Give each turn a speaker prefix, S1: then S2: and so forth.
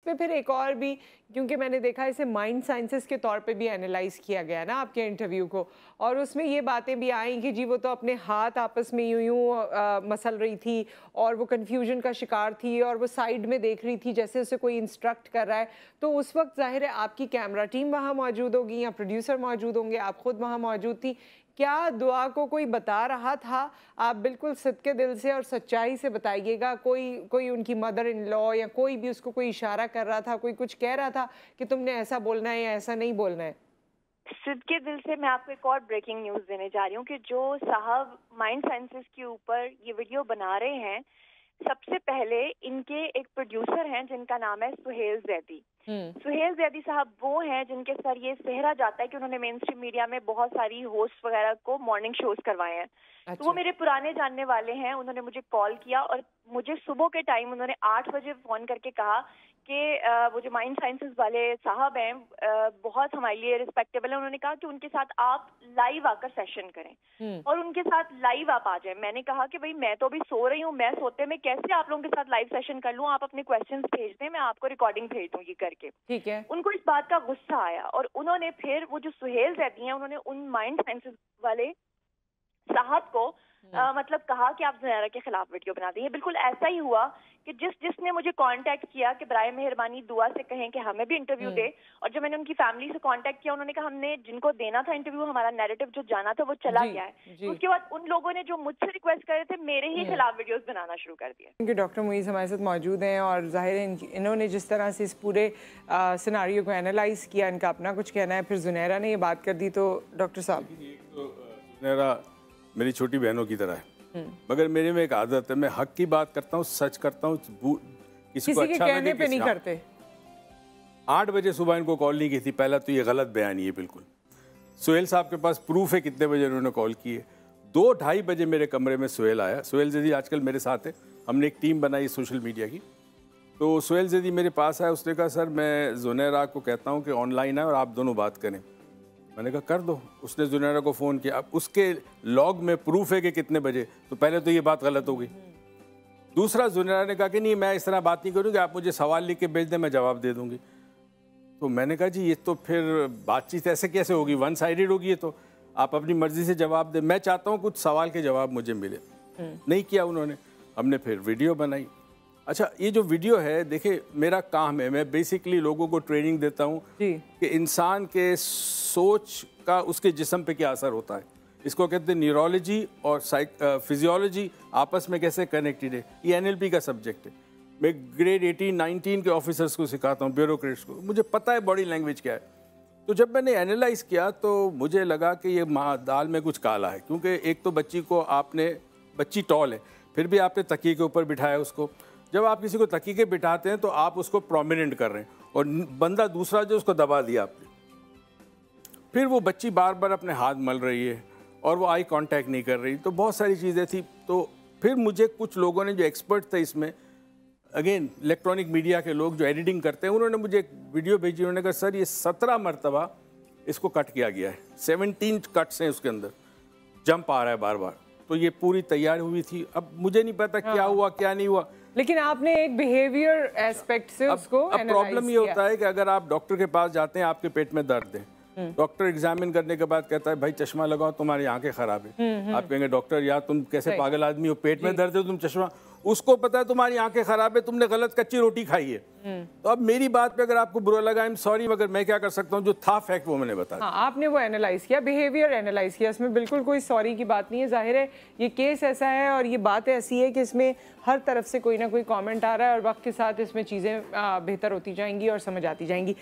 S1: पे फिर एक और भी, क्योंकि मैंने देखा इसे माइंड साइंसेस के तौर पे भी एनालाइज किया गया ना आपके इंटरव्यू को, और उसमें ये बातें भी आई कि जी वो तो अपने हाथ आपस में यूं यूं मसल रही थी और वो कंफ्यूजन का शिकार थी और वो साइड में देख रही थी जैसे उसे कोई इंस्ट्रक्ट कर रहा है। तो उस वक्त जाहिर है आपकी कैमरा टीम वहाँ मौजूद होगी या प्रोड्यूसर मौजूद होंगे, आप खुद वहाँ मौजूद थी। क्या दुआ को कोई बता रहा था? आप बिल्कुल सच्चे दिल से और सच्चाई से बताइएगा। कोई कोई उनकी मदर इन लॉ या कोई भी उसको कोई इशारा कर रहा था, कोई कुछ कह रहा था कि तुमने ऐसा बोलना है या ऐसा नहीं बोलना है?
S2: सच्चे दिल से मैं आपको एक और ब्रेकिंग न्यूज देने जा रही हूँ कि जो साहब माइंड साइंसेस के ऊपर ये वीडियो बना रहे हैं, सबसे पहले इनके एक प्रोड्यूसर हैं जिनका नाम है सुहेल जैदी। सुहेल जैदी साहब वो हैं जिनके सर ये सेहरा जाता है कि उन्होंने मेन स्ट्रीम मीडिया में बहुत सारी होस्ट वगैरह को मॉर्निंग शोज करवाए हैं। अच्छा। तो वो मेरे पुराने जानने वाले हैं। उन्होंने मुझे कॉल किया और मुझे सुबह के टाइम उन्होंने 8 बजे फोन करके कहा कि वो जो माइंड साइंसेस वाले साहब हैं बहुत हमारे लिए रिस्पेक्टेबल है। उन्होंने कहा कि उनके साथ आप लाइव आकर सेशन करें और उनके साथ लाइव आप आ जाएं। मैंने कहा कि भाई मैं तो अभी सो रही हूँ, मैं सोते में कैसे आप लोगों के साथ लाइव सेशन कर लूँ? आप अपने क्वेश्चंस भेज दें, मैं आपको रिकॉर्डिंग भेज दूंगी करके।
S1: ठीक है।
S2: उनको इस बात का गुस्सा आया और उन्होंने फिर वो जो सुहेल जैदी हैं उन्होंने उन माइंड साइंसेस वाले साहब को मतलब कहा कि आप ज़ुनैरा के खिलाफ वीडियो बना दें। बिल्कुल ऐसा ही हुआ कि जिसने मुझे कांटेक्ट किया कि बराए मेहरबानी दुआ से कहें कि हमें भी इंटरव्यू दे, और जब मैंने उनकी फैमिली से कांटेक्ट किया उन्होंने कहा हमने जिनको देना था इंटरव्यू, हमारा नैरेटिव जो जाना था वो चला गया है। तो उसके बाद उन लोगों ने जो मुझसे रिक्वेस्ट करे थे मेरे ही खिलाफ वीडियोस बनाना शुरू कर दिए।
S1: क्योंकि डॉक्टर मुईज़ हमारे साथ मौजूद हैं और जाहिर है इन्होंने जिस तरह से इस पूरे सिनारियो को एनालाइज किया, इनका अपना कुछ कहना है, फिर ज़ुनैरा ने ये बात कर दी। तो डॉक्टर साहब,
S3: ज़ुनैरा मेरी छोटी बहनों की तरह है, मगर मेरे में एक आदत है, मैं हक की बात करता हूँ, सच करता हूँ, किसी को अच्छा
S1: कहने पे नहीं करते।
S3: 8 बजे सुबह इनको कॉल नहीं की थी, पहला तो ये गलत बयानी है बिल्कुल। सुहेल साहब के पास प्रूफ है कितने बजे उन्होंने कॉल की है। 2-2:30 बजे मेरे कमरे में सुहेल आया। सुहेल जैदी आजकल मेरे साथ है, हमने एक टीम बनाई सोशल मीडिया की। तो सुहेल जैदी मेरे पास आया, उसने कहा सर मैं ज़ुनैरा को कहता हूँ कि ऑनलाइन है और आप दोनों बात करें। मैंने कहा कर दो। उसने ज़ुनैरा को फ़ोन किया। अब उसके लॉग में प्रूफ है कि कितने बजे, तो पहले तो ये बात गलत हो गई। दूसरा, ज़ुनैरा ने कहा कि नहीं मैं इस तरह बात नहीं करूँगी, आप मुझे सवाल लिख के भेज दें, मैं जवाब दे दूँगी। तो मैंने कहा जी ये तो फिर बातचीत ऐसे कैसे होगी, वन साइडेड होगी ये तो, आप अपनी मर्ज़ी से जवाब दें, मैं चाहता हूँ कुछ सवाल के जवाब मुझे मिले। नहीं किया उन्होंने। हमने फिर वीडियो बनाई। अच्छा, ये जो वीडियो है, देखिए मेरा काम है, मैं बेसिकली लोगों को ट्रेनिंग देता हूँ कि इंसान के सोच का उसके जिस्म पे क्या असर होता है। इसको कहते हैं न्यूरोलॉजी और फिजियोलॉजी आपस में कैसे कनेक्टेड है। ये NLP का सब्जेक्ट है। मैं ग्रेड 18-19 के ऑफिसर्स को सिखाता हूँ, ब्यूरोक्रेट्स को, मुझे पता है बॉडी लैंग्वेज क्या है। तो जब मैंने एनालाइज किया तो मुझे लगा कि ये दाल में कुछ काला है, क्योंकि एक तो बच्ची टॉल है, फिर भी आपने तकिए के ऊपर बिठाया उसको। जब आप किसी को तकिए के बिठाते हैं तो आप उसको प्रोमिनेंट कर रहे हैं, और बंदा दूसरा जो उसको दबा दिया आपने। फिर वो बच्ची बार बार अपने हाथ मल रही है और वो आई कांटेक्ट नहीं कर रही। तो बहुत सारी चीज़ें थी। तो फिर मुझे कुछ लोगों ने जो एक्सपर्ट थे इसमें, अगेन इलेक्ट्रॉनिक मीडिया के लोग जो एडिटिंग करते हैं, उन्होंने मुझे एक वीडियो भेजी। उन्होंने कहा सर ये 17 मरतबा इसको कट किया गया है, 17 कट्स हैं उसके अंदर, जंप आ रहा है बार बार। तो ये पूरी तैयार हुई थी। अब मुझे नहीं पता क्या हुआ क्या नहीं हुआ,
S1: लेकिन आपने एक बिहेवियर एस्पेक्ट से उसको
S3: अब प्रॉब्लम ये होता है कि अगर आप डॉक्टर के पास जाते हैं, आपके पेट में दर्द है, डॉक्टर एग्जामिन करने के बाद कहता है भाई चश्मा लगाओ, तुम्हारी आंखें खराब है। आप कहेंगे डॉक्टर यार तुम कैसे पागल आदमी हो, पेट में दर्द है तुम चश्मा, उसको पता है तुम्हारी आंखें खराब है, तुमने गलत कच्ची रोटी खाई है। तो अब मेरी बात पे अगर आपको बुरा लगा, आई एम सॉरी, मगर मैं क्या कर सकता हूँ, जो था फैक्ट वो मैंने बताया।
S1: हाँ, आपने वो एनालाइज किया, बिहेवियर एनालाइज किया, इसमें बिल्कुल कोई सॉरी की बात नहीं है। जाहिर है ये केस ऐसा है और ये बात ऐसी है कि इसमें हर तरफ से कोई ना कोई कमेंट आ रहा है और वक्त के साथ इसमें चीज़ें बेहतर होती जाएंगी और समझ आती जाएंगी।